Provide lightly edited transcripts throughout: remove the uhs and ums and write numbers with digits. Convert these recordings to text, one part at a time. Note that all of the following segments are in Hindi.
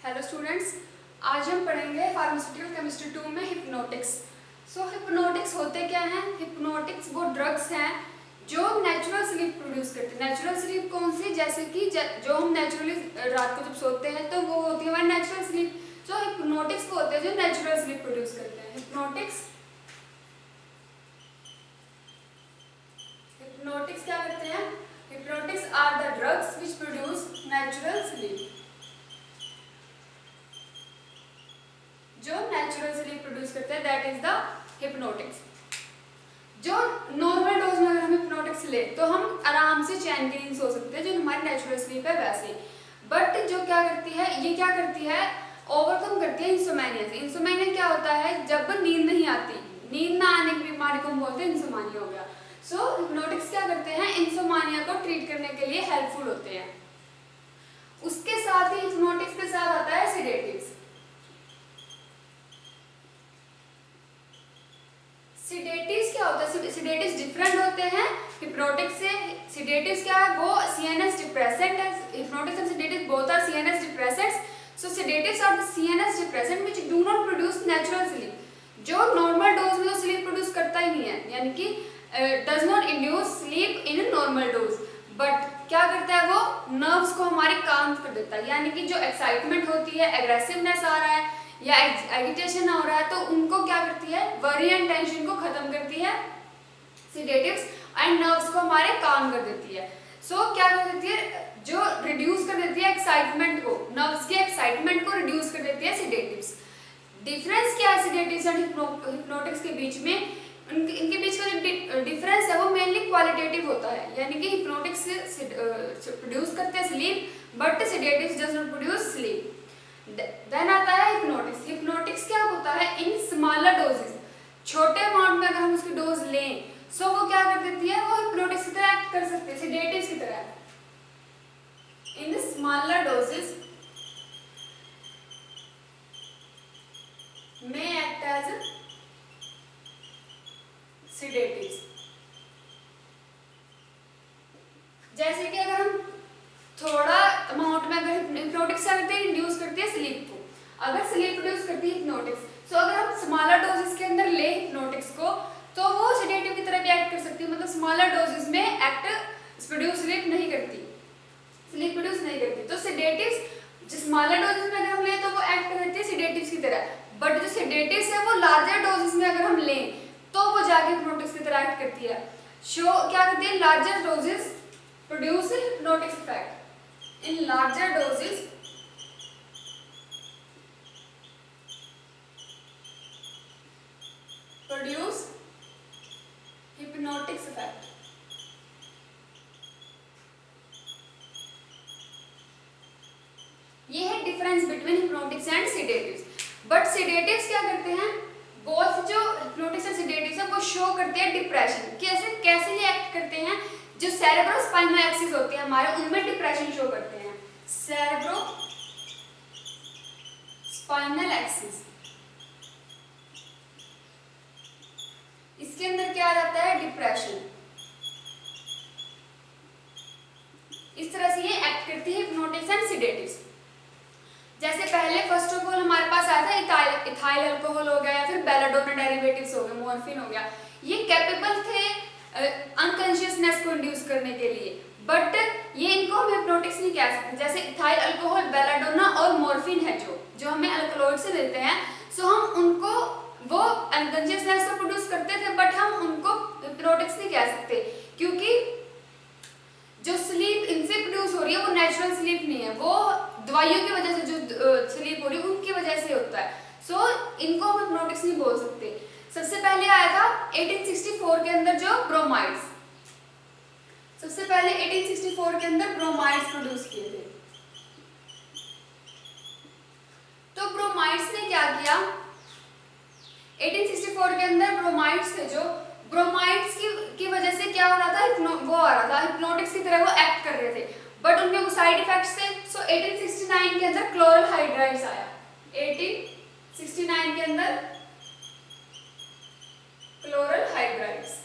हेलो स्टूडेंट्स, आज हम पढ़ेंगे फार्मास्यूटिकल केमिस्ट्री 2 में हिप्नोटिक्स। हिप्नोटिक्स होते क्या हैं? हिप्नोटिक्स वो ड्रग्स हैं जो नेचुरल स्लीप प्रोड्यूस करते हैं। नेचुरल स्लीप कौन सी? जैसे कि जो हम नेचुरली रात को जब सोते हैं तो वो होती है हमारी नेचुरल स्लीप। जो हिप्नोटिक्स वो होते हैं जो नेचुरल स्लीप प्रोड्यूस करते हैं। हिप्नोटिक्स क्या करते हैं? Hypnotics are the drugs which produce natural sleep. जो नेचुरल स्लीप प्रोड्यूस करते हैं दैट इज द हिप्नोटिक्स। जो नॉर्मल डोज में अगर हम हिप्नोटिक्स ले तो हम आराम से चैन की नींद सो सकते हैं, जो हमारी नेचुरल स्लीप है वैसे। बट जो क्या करती है, ये क्या करती है, ओवरकम करती है इंसोमेनिया से। इंसोमेनिया क्या होता है? जब नींद नहीं आती, नींद ना आने की बीमारी को हम बोलते हैं इंसोमेनिया हो गया। हिप्नोटिक्स क्या करते हैं? इंसोमेनिया को ट्रीट करने के लिए हेल्पफुल होते हैं। उसके साथ ही हिप्नोटिक्स के साथ आता है सेडेटिव्स। सेडेटिव्स क्या होता है? सेडेटिव्स डिफरेंट होते हैं हिप्नोटिक्स से। सेडेटिव्स क्या है? वो सीएनएस डिप्रेसेंट है। Hypnotics and sedatives both are CNS depressants. Sedatives are the CNS depressant which do not produce natural sleep. जो नॉर्मल डोज में तो स्लीप प्रोड्यूस करता ही नहीं है, यानी कि does not induce sleep in normal dose. But क्या करता है? वो नर्व्स को हमारी काम कर देता है, यानी कि जो एक्साइटमेंट होती है, एग्रेसिवनेस आ रहा है या एजिटेशन हो रहा है, तो उनको क्या करती है? वरी एंड टेंशन को खत्म करती है सेडेटिव्स, एंड नर्व्स को हमारे काम कर देती है। क्या कर देती है? जो रिड्यूस कर देती है एक्साइटमेंट को, नर्व्स के एक्साइटमेंट को रिड्यूस कर देती है सेडेटिव्स। डिफरेंस क्या है सेडेटिव्स एंड हिप्नोटिक्स के बीच में? इनके बीच का जो डिफरेंस है वो मेनली क्वालिटेटिव होता है, यानी कि हिप्नोटिक्स प्रोड्यूस करते हैं sleep, but sedatives does not produce sleep. Then आता है हिप्नोटिक्स। हिप्नोटिक्स क्या होता है? इन स्मॉलर डोजेस, छोटे अमाउंट में अगर हम उसकी डोज लें वो क्या कर देती है? वो हिप्नोटिक्स की तरह एक्ट कर सकते हैं, सेडेटिव्स की तरह। इन smaller doses may act as sedatives। जैसे कि अगर हम थोड़ा अमाउंट में, अगर हिप्नोटिक्स क्या करती है? इंड्यूस करती है स्लीप को। अगर स्लीप प्रोड्यूस करती है हिप्नोटिक्स, अगर हम स्मॉलर डोजेस के अंदर ले हिप्नोटिक्स को तो वो सेडेटिव की तरह भी एक्ट कर सकती है। मतलब स्मॉलर डोजेस में एक्ट प्रोड्यूस स्लीप नहीं करती, स्लीप प्रोड्यूस नहीं करती। तो सेडेटिव्स जो स्मॉलर डोजेस में अगर हम ले तो वो एक्ट करती है सेडेटिव्स की तरह। बट जो सेडेटिव्स है वो लार्जर डोजेस में अगर हम लें तो वो जाके हिप्नोटिक्स की तरह एक्ट करती है। क्या करती है? Larger doses produce hypnotics effect. In larger doses produce hypnotics effect. ये है difference between hypnotics and sedatives. But sedatives क्या करते हैं? बोथ जो हिप्नोटिक्स और सेडेटिव्स है वो शो करते हैं डिप्रेशन। कैसे ये एक्ट करते हैं? जो सेरेब्रो स्पाइनल एक्सिस होते हैं हमारे, उनमें डिप्रेशन शो करते हैं। सेरेब्रो स्पाइनल एक्सिस, इसके अंदर क्या आ जाता है? डिप्रेशन। इस तरह से ये एक्ट करती है हिप्नोटिक्स एंड सेडेटिव्स। जैसे पहले फर्स्ट ऑफ ऑल हमारे पास आया था इथाइल अल्कोहल हो गया या फिर बेलाडोना डेरिवेटिव्स हो गए, मॉर्फिन हो गया। ये कैपेबल थे अनकॉन्शियसनेस को इंड्यूस करने के लिए, बट ये इनको हम हिप्नोटिक्स नहीं कह सकते। जैसे इथाइल अल्कोहल, बेलाडोना और मॉर्फिन है जो हमें अल्कलॉइड से मिलते हैं, हम उनको, वो अनकॉन्शियसनेस को प्रोड्यूस करते थे, बट हम उनको हिप्नोटिक्स नहीं कह सकते, क्योंकि जो स्लीप इनसे प्रोड्यूस हो रही है वो नेचुरल स्लीप नहीं है, वो दवाइयों की वजह से जो स्लीप हो रही है उनकी वजह से होता है। इनको हम हिप्नोटिक्स नहीं बोल सकते। सबसे पहले आया था 1864 के अंदर जो ब्रोमाइड्स, सबसे पहले 1864 के अंदर ब्रोमाइड्स प्रोड्यूस किए थे। तो ब्रोमाइड्स ने क्या किया? 1864 के अंदर ब्रोमाइड्स थे, जो ब्रोमाइड्स की वजह से क्या हो रहा था? वो आ रहा था हिप्नोटिक्स की तरह, वो एक्ट कर रहे थे, बट उनके वो साइड इफेक्ट्स थे। 1869 के अंदर क्लोरल हाइड्राइड्स आया। 1869 के अंदर क्लोरल हाइड्राइड्स,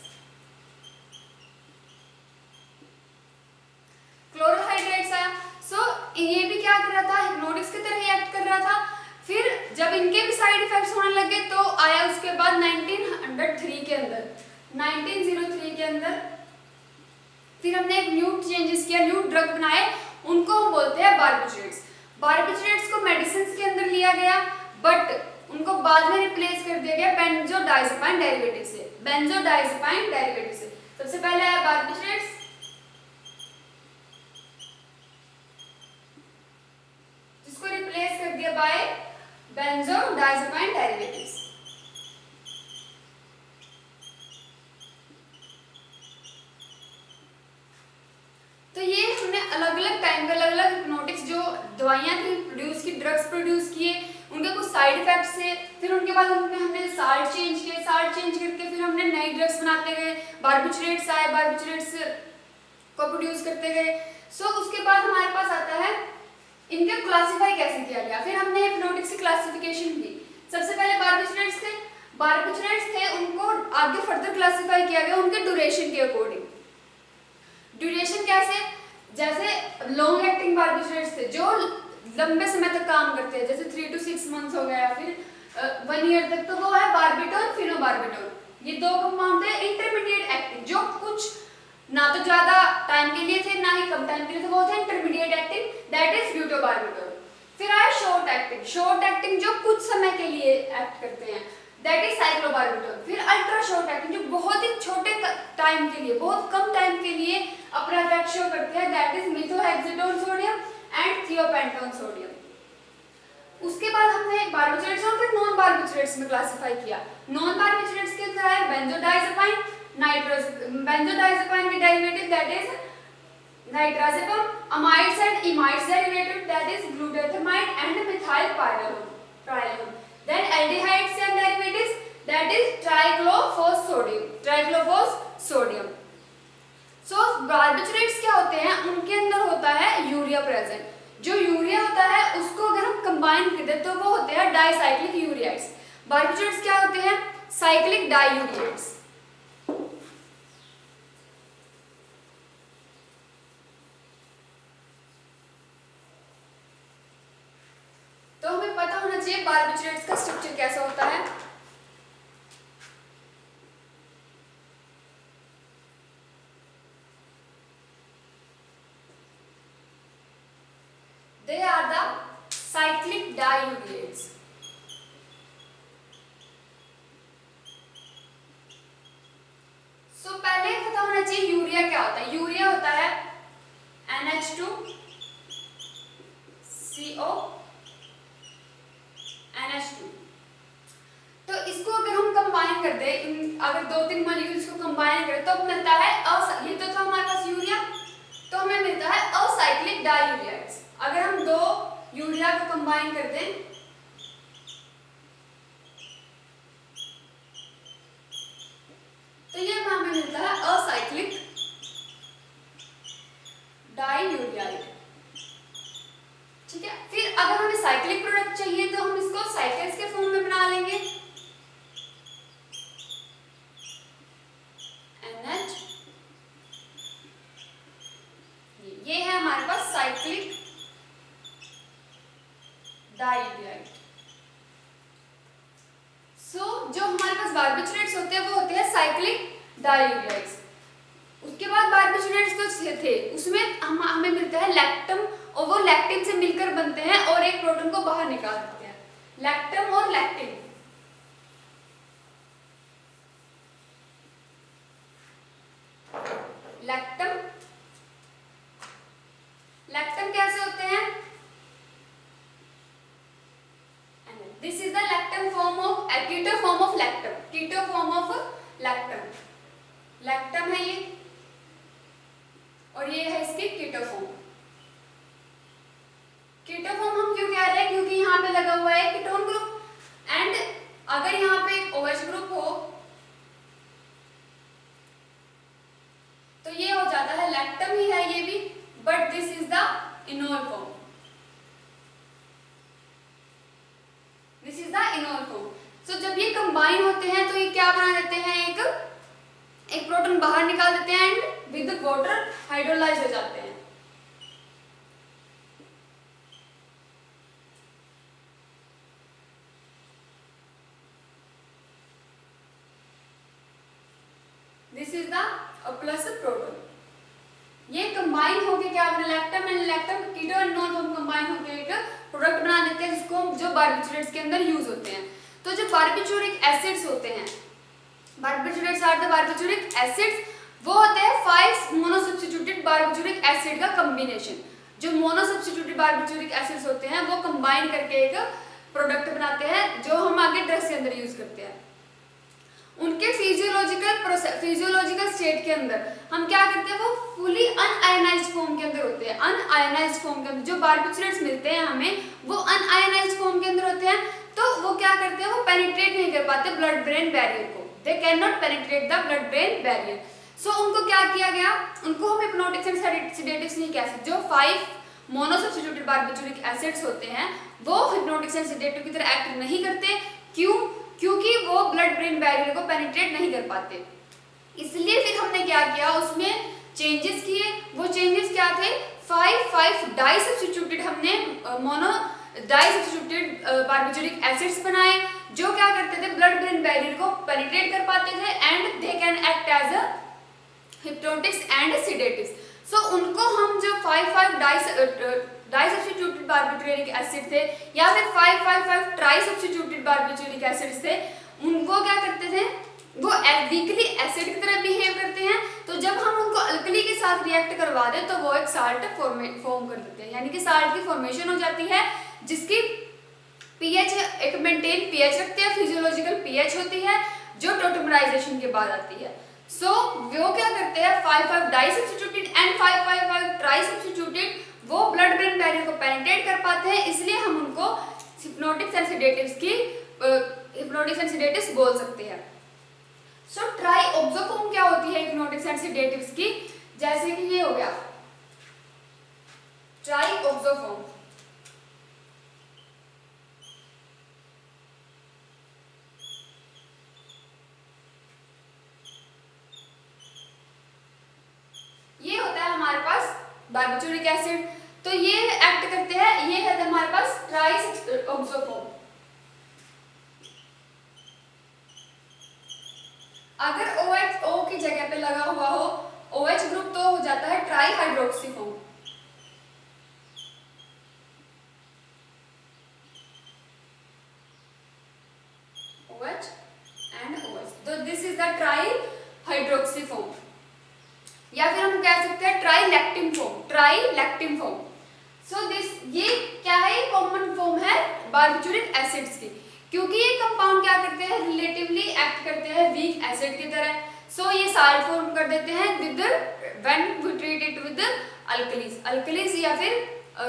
ये भी क्या कर रहा था? हिप्नोटिक्स की तरह ही एक्ट कर रहा इनके भी साइड इफेक्ट्स होने लगे तो आया उसके बाद 1903 के अंदर, 1903 के अंदर फिर हमने एक न्यू चेंजेस किया, न्यू ड्रग बनाए, उनको हम बोलते हैं बार्बिट्रेट्स। बार्बिट्रेट्स को मेडिसिन के अंदर लिया गया बट उनको बाद में रिप्लेस कर दिया गया बेंजोडाइजेपाइन डेरिवेटिव से, बेंजोडाइजेपाइन डेरिवेटिव से। सबसे पहले आया बार्बिट्रेट्स, जिसको रिप्लेस कर दिया बाय बेंजोडाइजेपाइन डेरिवेटिव्स। तो ये हमने अलग अलग टाइम पे अलग अलग हिप्नोटिक्स जो दवाइयां थी प्रोड्यूस की, ड्रग्स प्रोड्यूस किए, उनके कुछ साइड इफेक्ट्स थे, फिर उनके बाद उनमें हमने साल्ट चेंज किए, साल्ट चेंज करके फिर हमने नई ड्रग्स बनाते गए, बार्बिट्रेट्स आए, बार्बिट्रेट्स को प्रोड्यूस करते गए। सो उसके बाद हमारे पास आता है इनके क्लासिफाई कैसे किया गया। फिर हमने हिप्नोटिक्स की क्लासिफिकेशन की। सबसे पहले बार्बिट्रेट्स थे, उनको आगे फर्दर क्लासिफाई किया गया उनके ड्यूरेशन के अकॉर्डिंग। ड्यूरेशन कैसे, जैसे लॉन्ग एक्टिंग बार्बिट्रेट्स थे जो लंबे समय तक काम करते हैं, जैसे 3 to 6 मंथ्स हो गया, फिर 1 ईयर तक, तो वो है बार्बिटोल, फिनोबार्बिटोल। ये दो कंपाउंड है इंटरमीडिएट एक्टिंग, जो कुछ ना तो ज्यादा टाइम के लिए थे ना ही कम टाइम के लिए थे, वो थे इंटरमीडिएट एक्टिंग, दैट इज ब्यूटोबार्बिटोल। फिर आया शॉर्ट एक्टिंग जो कुछ समय के लिए एक्ट करते हैं, दैट इज साइक्लोबार्बिटोल। फिर अल्ट्रा शॉर्ट एक्टिंग जो बहुत ही छोटे टाइम के लिए, बहुत कम टाइम के लिए अपना इफेक्ट शो करते हैं, that is methohexitone sodium and thiopentone sodium. उसके बाद हमने बार्बिट्रेट्स और फिर नॉन बार्बिट्रेट्स में क्लासिफाई किया। नॉन बार्बिट्रेट्स के अंदर है बेंजोडाइजेपाइन, बेंजोडाइजेपाइन के derivative that is nitrazepam, amides and imides derivative that is glutethimide and methyl pyralone. Then aldehydes and derivatives that is triclofos sodium. So barbiturates क्या होते हैं, उनके अंदर होता है यूरिया प्रेजेंट। जो यूरिया होता है उसको अगर हम कंबाइन कर दें तो वो होते हैं डाइसाइक्लिक यूरियाइड्स। बार्बिट्रेट्स क्या होते हैं, साइक्लिक डाइयूरियाइड्स। तो हमें पता होना चाहिए बार्बिट्रेट्स का स्ट्रक्चर कैसा होता है। They are the cyclic diureates. So पहले पता होना चाहिए यूरिया क्या होता है। यूरिया होता है NH2CO NH2। तो इसको अगर हम कंबाइन कर दें, अगर 2-3 मॉलिक्यूल्स को कंबाइन करें तो मिलता है ये तो था हमारे पास यूरिया, तो हमें मिलता है असाइक्लिक डाइयूरियाइड्स। अगर हम 2 यूरिया को कंबाइन कर दें तो ये हमें मिलता है असाइक्लिक डाइयूरियाइड। ठीक है, फिर अगर हमें साइक्लिक प्रोडक्ट चाहिए तो हम इसको साइक्लिक्स के फॉर्म में बना लेंगे। NH, ये है हमारे पास साइक्लिक डाइयूरियाइड। सो जो हमारे पास बार्बिट्रेट्स होते हैं वो होते हैं साइक्लिक डाइयूरियाइड्स। उसके बाद बार्बिट्रेट्स तो थे, उसमें हमें मिलता है लैक्टम, और वो लैक्टिन से मिलकर बनते हैं और एक प्रोटॉन को बाहर निकाल देते हैं, लैक्टम और लैक्टिन। लैक्टम कैसे होते हैं, this is the lactam form of keto form of lactam, keto form of lactam. Lactam है ये और ये है इसकी कीटो फॉर्म। कीटो फॉर्म हम क्यों कह रहे हैं, क्योंकि यहाँ पे लगा हुआ है कीटोन ग्रुप, एंड अगर यहाँ पे एक OH ग्रुप हो तो ये हो जाता है लैक्टम ही है ये भी, but this is the enol form, this is the enol form. So जब ये कंबाइन होते हैं तो ये क्या बना देते हैं, एक प्रोटॉन बाहर निकाल देते हैं एंड विद वाटर हाइड्रोलाइज हो जाते हैं। This is the plus proton. ये कंबाइन होके क्या बना, lactam and lactam keto and non form combine होके एक प्रोडक्ट बना देते हैं जिसको जो बारबिचुरेट्स के अंदर यूज होते हैं। तो जो बारबिचुरिक एसिड्स होते हैं, बारबिचुरेट्स आर द बारबिचुरिक एसिड्स, वो होते हैं 5 मोनोसब्स्टिट्यूटेड बारबिचुरिक एसिड का कॉम्बिनेशन। जो मोनोसब्स्टिट्यूटेड बारबिचुरिक एसिड्स होते हैं वो कंबाइन करके एक प्रोडक्ट बनाते हैं जो हम आगे ड्रग्स के अंदर यूज करते हैं। उनके फिजियोलॉजिकल स्टेट के अंदर हम क्या करते हैं, वो फुली अनआयनाइज्ड फॉर्म के अंदर होते हैं। अनआयनाइज्ड फॉर्म के अंदर जो बारबिचुरेट्स मिलते हैं हमें वो अनआयनाइज्ड फॉर्म के अंदर होते हैं। तो वो क्या करते हैं, वो पेनिट्रेट नहीं कर पाते ब्लड ब्रेन बैरियर को, they can not penetrate the blood brain barrier. So उनको क्या किया गया, उनको हम हिप्नोटिक्स एंड सेडेटिव्स नहीं कह सकते। जो 5 मोनोसब्स्टिट्यूटेड बारबिचुरिक एसिड्स होते हैं वो हिप्नोटिक्स एंड सेडेटिव की तरह एक्ट नहीं करते। क्यों? क्योंकि वो ब्लड ब्रेन बैरियर को पेनिट्रेट नहीं कर पाते। इसलिए फिर हमने क्या किया, उसमें चेंजेस किए। वो चेंजेस क्या थे, 5 डाई सब्स्टिट्यूटेड हमने mono di substituted barbituric acids बनाए जो क्या करते थे, ब्लड ब्रेन बैरियर को पेनिट्रेट कर पाते थे and they can act as a hypnotics and sedatives. So उनको हम जो 5 डाई सब्स्टिट्यूटेड बारबिचुरिक एसिड थे या फिर 5 ट्राई सब्स्टिट्यूटेड बारबिचुरिक एसिड्स थे, उनको क्या करते थे, वो वीकली एसिड की तरह बिहेव करते हैं। तो जब हम उनको अल्कली के साथ रिएक्ट करवा दें तो वो एक साल्ट फॉर्म कर देते हैं, यानी कि साल्ट की फॉर्मेशन हो जाती है जिसकी पीएच एक मेंटेन पीएच रखते हैं, फिजियोलॉजिकल पीएच होती है जो टोटेमराइजेशन के बाद आती है। सो वो क्या करते हैं, 5 di substituted and 5 tri substituted, वो ब्लड ब्रेन बैरियर को पेनिट्रेट कर पाते हैं। इसलिए हम उनको हिप्नोटिक्स एंड सेडेटिव्स बोल सकते हैं। सो ट्राई ऑब्जोफॉर्म क्या होती है हिप्नोटिक्स एंड सेडेटिव्स की, जैसे कि ये हो गया ट्राई ऑब्जोफॉर्म। ये होता है हमारे पास बारबिचुरिक एसिड, तो ये एक्ट करते हैं, ये है हमारे पास ट्राई ऑब्जोफॉर्म। अगर OH O की जगह पे लगा हुआ हो OH ग्रुप तो हो जाता है ट्राई हाइड्रोक्सीफॉर्म। OH and OH, तो दिस इज द ट्राई हाइड्रोक्सीफॉर्म। या फिर हम कह सकते हैं try lectin form. So this ये क्या है, कॉमन फॉर्म है बारबिचुरिक एसिड्स की, क्योंकि ये कंपाउंड क्या करते हैं, रिलेटिवली एक्ट करते हैं वीक एसिड की तरह। सो ये साल्ट फॉर्म कर देते हैं with when we treat it with alkalis या फिर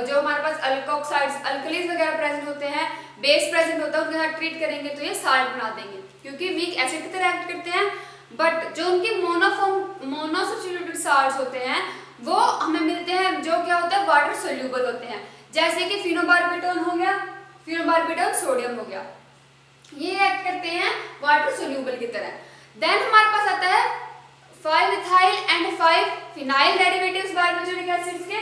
जो हमारे पास अल्कोक्साइड्स अल्कलीज वगैरह प्रेजेंट होते हैं, बेस प्रेजेंट होता है, उनके साथ ट्रीट करेंगे तो ये साल्ट बना देंगे क्योंकि वीक एसिड की तरह एक्ट करते हैं। बट जो उनके मोनोसब्स्टिट्यूटेड साल्ट्स होते हैं वो हमें मिलते हैं जो क्या होता है, वाटर सोल्यूबल होते हैं, जैसे कि फिनोबार्बिटोन हो गया, फिनोबार्बिटोन सोडियम हो गया, ये एक्ट करते हैं वाटर सोल्यूबल की तरह। देन हमारे पास आता है 5 methyl and 5 phenyl derivatives barbituric acids के,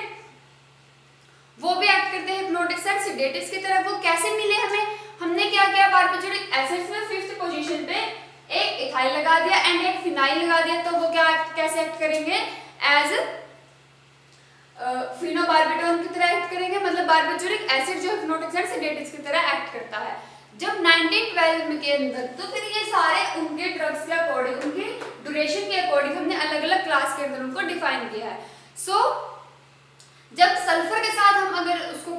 वो भी एक्ट करते हैं हिप्नोटिक्स एंड सेडेटिव्स की तरह। वो कैसे मिले हमें, हमने क्या किया, बारबिचुरिक एसिड्स में 5th पोजीशन पे एक इथाइल लगा दिया एंड एक फिनाइल लगा दिया, तो वो क्या कैसे एक्ट करेंगे, एज फिनोबार्बिटोन की तरह एक्ट करेंगे। मतलब बारबिचुरिक एसिड जो हिप्नोटिक्स एंड सेडेटिव्स की तरह एक्ट करता है। जब 1912 के अंदर, तो फिर ये सारे उनके ड्रग्स के अकॉर्डिंग, उनके ड्यूरेशन के अकॉर्डिंग हमने अलग अलग क्लास के अंदर उनको डिफाइन किया है। सो जब सल्फर के साथ हम अगर उसको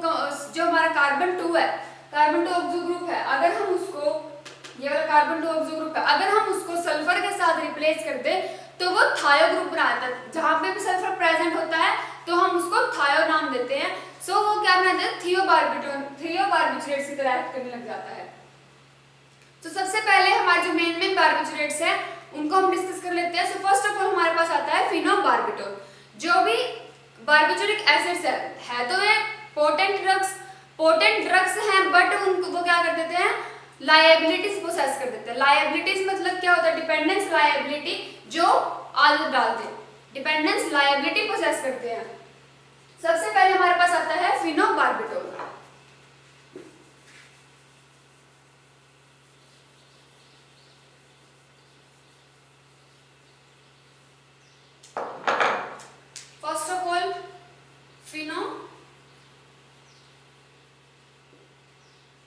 जो हमारा कार्बन 2 है, कार्बन 2 ऑक्सो ग्रुप है, अगर हम उसको, ये वाला कार्बन 2 ऑक्सो ग्रुप है, अगर हम उसको सल्फर के साथ रिप्लेस कर दे तो वो थायो ग्रुप बनाता है। जहां पे भी सल्फर प्रेजेंट होता है तो हम उसको थायो नाम देते हैं। सो वो क्या बनाते हैं, थियोबार्बिचुरेट्स की तरह एक्ट करने लग जाता है। तो सबसे पहले हमारे जो मेन बारबिचुरेट्स है उनको हम डिस्कस कर लेते हैं। सो फर्स्ट ऑफ ऑल हमारे पास आता है फिनोबार्बिटोल। जो भी बारबिचुरिक एसिड्स है तो वे पोटेंट ड्रग्स हैं, बट उनको वो क्या कर देते हैं, लायबिलिटीज पोसेस कर देते हैं। लायबिलिटीज मतलब क्या होता है, डिपेंडेंस लायबिलिटी, जो आदत डालते हैं, डिपेंडेंस लायबिलिटी पोसेस करते हैं। सबसे पहले हमारे पास आता है फिनोबार्बिटोल।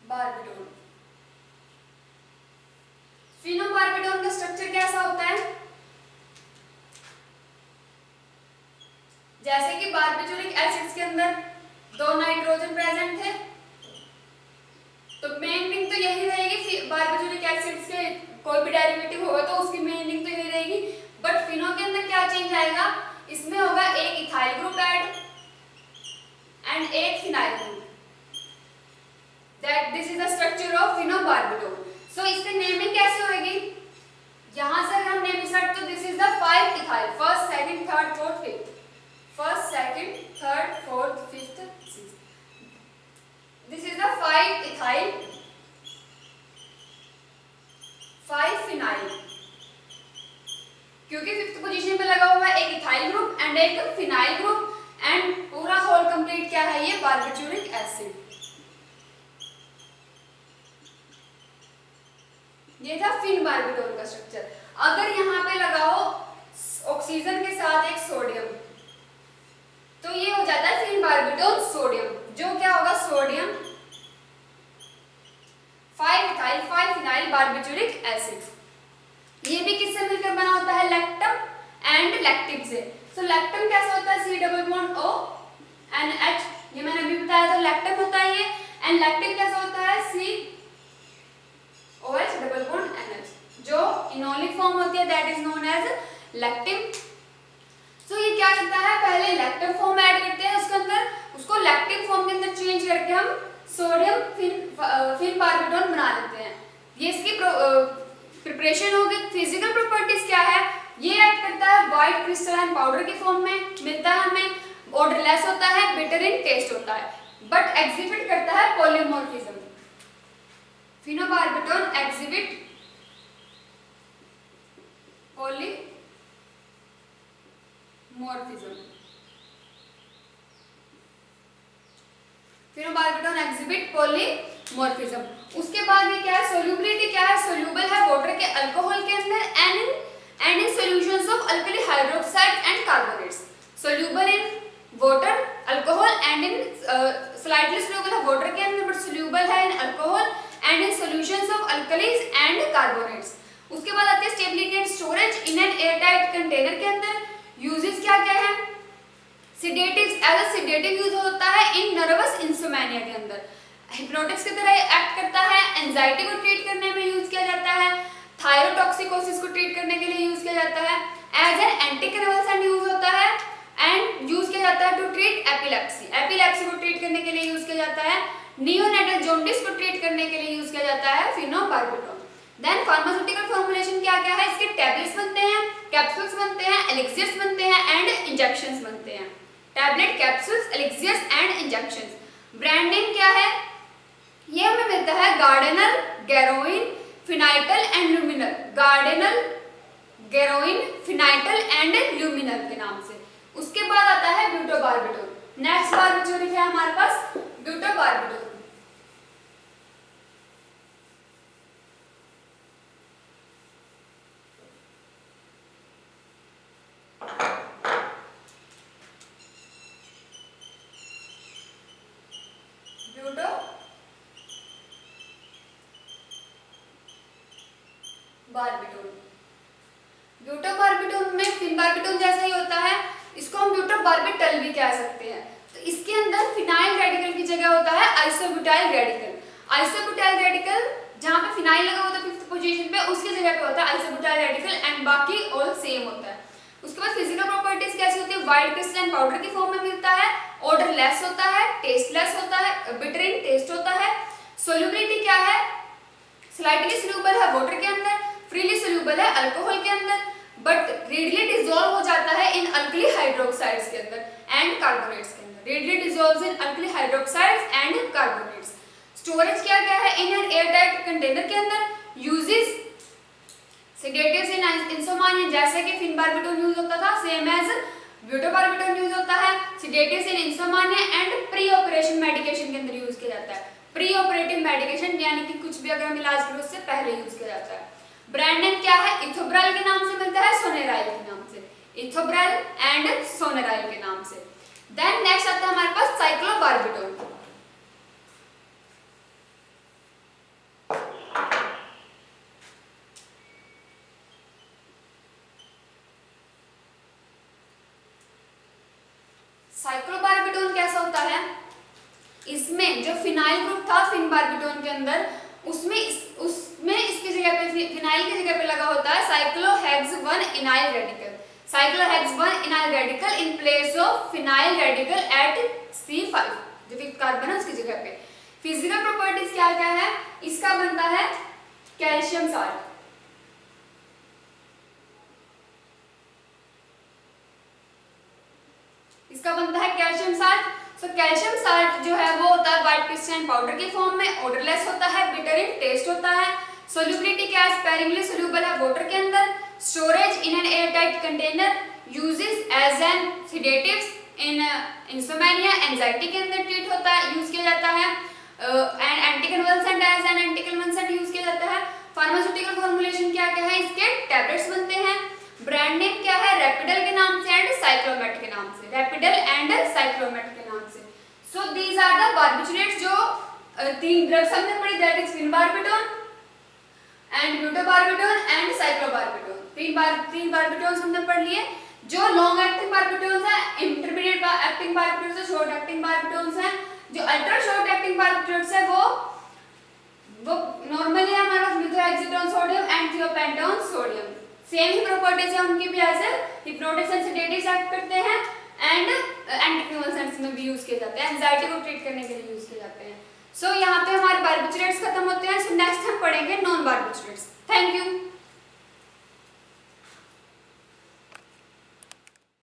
बारबिटोल। फिनोबारबिटोल का स्ट्रक्चर कैसा होता है? जैसे कि बारबिटोलिक एसिड्स के अंदर 2 नाइट्रोजन प्रेजेंट थे, तो मेन रिंग तो यही रहेगी। बारबिटोलिक एसिड्स के कोई भी डेरिवेटिव होगा तो उसकी मेन रिंग तो यही रहेगी। बट फिनो के अंदर क्या चेंज आएगा? इसमें होगा एक इथाइल ग्रुप ऐड एंड एक phenyl group. That this is the structure of phenobarbitol. So इसकी नेमिंग कैसे होगी? यहां से हम नेम स्टार्ट, तो this is the 5 ethyl, first second third fourth fifth, first second third fourth fifth sixth. This is the 5 ethyl 5 phenyl, क्योंकि फिफ्थ पोजीशन पे लगा हुआ है एक इथाइल ग्रुप एंड एक फिनाइल ग्रुप, एंड पूरा होल कंप्लीट क्या है? ये बारबिटूरिक एसिड। ये था फिनबारबिटोल का स्ट्रक्चर। अगर यहाँ पे लगाओ ऑक्सीजन के साथ एक सोडियम, तो ये हो जाता है फिनबारबिटोल सोडियम, जो क्या होगा? Sodium 5 ethyl 5 phenyl barbituric acid. ये भी किससे मिलकर बना होता है? लैक्टम एंड लैक्टिक से। सो लैक्टम कैसा होता है? C double bond O NH, ये मैंने अभी बताया था, लैक्टम होता है ये। एंड लैक्टिक कैसा होता है? COH डबल बॉन्ड NH, जो इनोलिक फॉर्म होती है, that is known as lactim. So ये क्या करता है? पहले लैक्टम फॉर्म ऐड करते हैं उसके अंदर, उसको लैक्टिक फॉर्म के अंदर चेंज करके हम सोडियम फिनबारबिटोल बना लेते हैं। ये इसकी प्रिपरेशन होगी। फिजिकल प्रॉपर्टीज क्या है? ये एक्ट करता है व्हाइट क्रिस्टलाइन पाउडर के फॉर्म में, मिलता है हमें, ऑर्डरलेस होता है, बिटर इन टेस्ट होता है, बट एग्जिबिट करता है polymorphism. Phenobarbitol exhibit polymorphism. Phenobarbitol exhibit polymorphism. उसके बाद ये क्या है? सोल्यूबिलिटी क्या है? सोल्यूबल है वाटर के अल्कोहल के अंदर and in solutions of alkali hydroxide and carbonates. Soluble in water alcohol and in slightly soluble है वाटर के अंदर, बट सोल्यूबल है in alcohol and in solutions of alkalis and carbonates. उसके बाद आती है stability and storage in an airtight container के अंदर। यूजेस क्या क्या है? Sedatives, as a sedative use होता है इन नर्वस इंसोमेनिया के अंदर, हिप्नोटिक्स की तरह एक्ट करता है, एंजाइटी को ट्रीट करने में यूज किया जाता है, थायरोटॉक्सिकोसिस को ट्रीट करने के लिए यूज किया जाता है, एज एन एंटीकन्वल्सेंट यूज होता है, एंड यूज किया जाता है टू ट्रीट एपिलेप्सी, एपिलेप्सी को ट्रीट करने के लिए यूज किया जाता है, नियोनेटल जॉन्डिस को ट्रीट करने के लिए यूज किया जाता है फिनोबारबिटोल। देन फार्मास्यूटिकल फॉर्मुलेशन क्या क्या है? इसके टैबलेट्स बनते हैं, कैप्सूल्स बनते हैं, एलिक्सियर्स बनते हैं एंड इंजेक्शंस बनते हैं। Tablet, capsules, elixirs and injections. Brand name क्या है? ये हमें मिलता है Gardenal, Garoin, Phenytal and Luminal. Gardenal, Garoin, Phenytal and Luminal के नाम से। उसके बाद आता है ब्यूटोबारबिटोल। नेक्स्ट बारबिटोल है हमारे पास ब्यूटोबारबिटोल। बारबिटोल। ब्यूटोबारबिटोल में फिनबारबिटोल जैसा ही होता है, इसको हम ब्यूटोबारबिटल भी कह सकते हैं। तो इसके अंदर फिनाइल रेडिकल की जगह होता है आइसोब्यूटाइल रेडिकल। आइसोब्यूटाइल रेडिकल जहां पे फिनाइल लगा होता है फिफ्थ पोजीशन पे, उसकी जगह पे होता है आइसोब्यूटाइल रेडिकल, एंड बाकी ऑल सेम होता है। उसके बाद फिजिकल प्रॉपर्टीज कैसी होती है? व्हाइट क्रिस्टलाइन पाउडर की फॉर्म में मिलता है, ऑर्डर लेस होता है, टेस्टलेस होता है, बिटर इन टेस्ट होता है। सोल्यूबिलिटी क्या है? स्लाइटली सोल्यूबल है वाटर के अंदर, फ्रीली सोल्यूबल है अल्कोहल के अंदर, बट रेडिली डिसॉल्व हो जाता है इन अल्कली हाइड्रोक्साइड्स के अंदर एंड कार्बोनेट्स के अंदर। Readily dissolves in alkali hydroxides and carbonates. Storage क्या क्या है? इन एन एयरटाइट कंटेनर के अंदर। यूजेस सेडेटिव्स इन इंसोमानिया, जैसे कि फिनबारबिटोल यूज होता था, सेम एज ब्यूटोबारबिटोल यूज होता है। Sedatives in insomnia and pre operation medication के अंदर यूज किया जाता है। प्री ऑपरेटिव मेडिकेशन यानी कि कुछ भी अगर हम इलाज करें उससे पहले यूज किया जाता है। ब्रांड नेम क्या है? इथोब्राइल के नाम से मिलता है, सोनेराइल के नाम से। इथोब्राइल एंड सोनेराइल के नाम से। देन नेक्स्ट आता है हमारे पास साइक्लोबारबिटोल। साइक्लोबार्बिटोन कैसा होता है, इसमें जो फिनाइल ग्रुप था फिनबार्बिटोन के अंदर, उसमें इसकी जगह पे फिनाइल की जगह पे लगा होता है cyclohex 1 enyl radical, cyclohex 1 enyl radical in place of phenyl radical at C5, जो फिफ्थ कार्बन है उसकी जगह पे। फिजिकल प्रॉपर्टीज क्या क्या है, इसका बनता है कैल्शियम साल्ट, इसका बनता है calcium salt. So calcium salt जो है वो होता है व्हाइट क्रिस्टलाइन पाउडर के फॉर्म में, ऑर्डरलेस होता है, बिटर इन टेस्ट होता है, सोल्युबिलिटी क्या है, स्पेरिंगली सोल्यूबल है वाटर के अंदर, storage in an airtight container, uses as an sedatives in insomnia anxiety के अंदर ट्रीट होता है, यूज किया जाता है, and anticonvulsant as an anticonvulsant use किया जाता है। फार्मास्यूटिकल फॉर्मुलेशन क्या क्या है, इसके टैबलेट्स बनते हैं। ब्रांड नेम क्या है, रैपिडल के नाम से एंड साइक्लोमेट के नाम से, रैपिडल एंड साइक्लोमेट के नाम से। So these are the barbiturates, जो तीन ड्रग्स हमने पढ़ी, that is phenobarbitone and butabarbitone and cyclobarbitone. तीन बार्बिटोन्स हमने पढ़ लिए। जो लॉन्ग एक्टिंग बार्बिटोन्स है, इंटरमीडिएट एक्टिंग बार्बिटोन्स है, शॉर्ट एक्टिंग बार्बिटोन्स है। जो अल्ट्रा शॉर्ट एक्टिंग बार्बिटोन्स है वो नॉर्मली हमारे पास methohexitone sodium and thiopentone sodium, same ही प्रॉपर्टीज है उनकी भी, as hypnotics and sedatives act करते हैं एंड एंटीकन्वल्सेंट्स में भी यूज किए जाते हैं, एंजाइटी को ट्रीट करने के लिए यूज किए जाते हैं। सो यहाँ पे हमारे बार्बिट्यूरेट्स खत्म होते हैं। सो नेक्स्ट हम पढ़ेंगे नॉन बार्बिट्यूरेट्स। Thank you.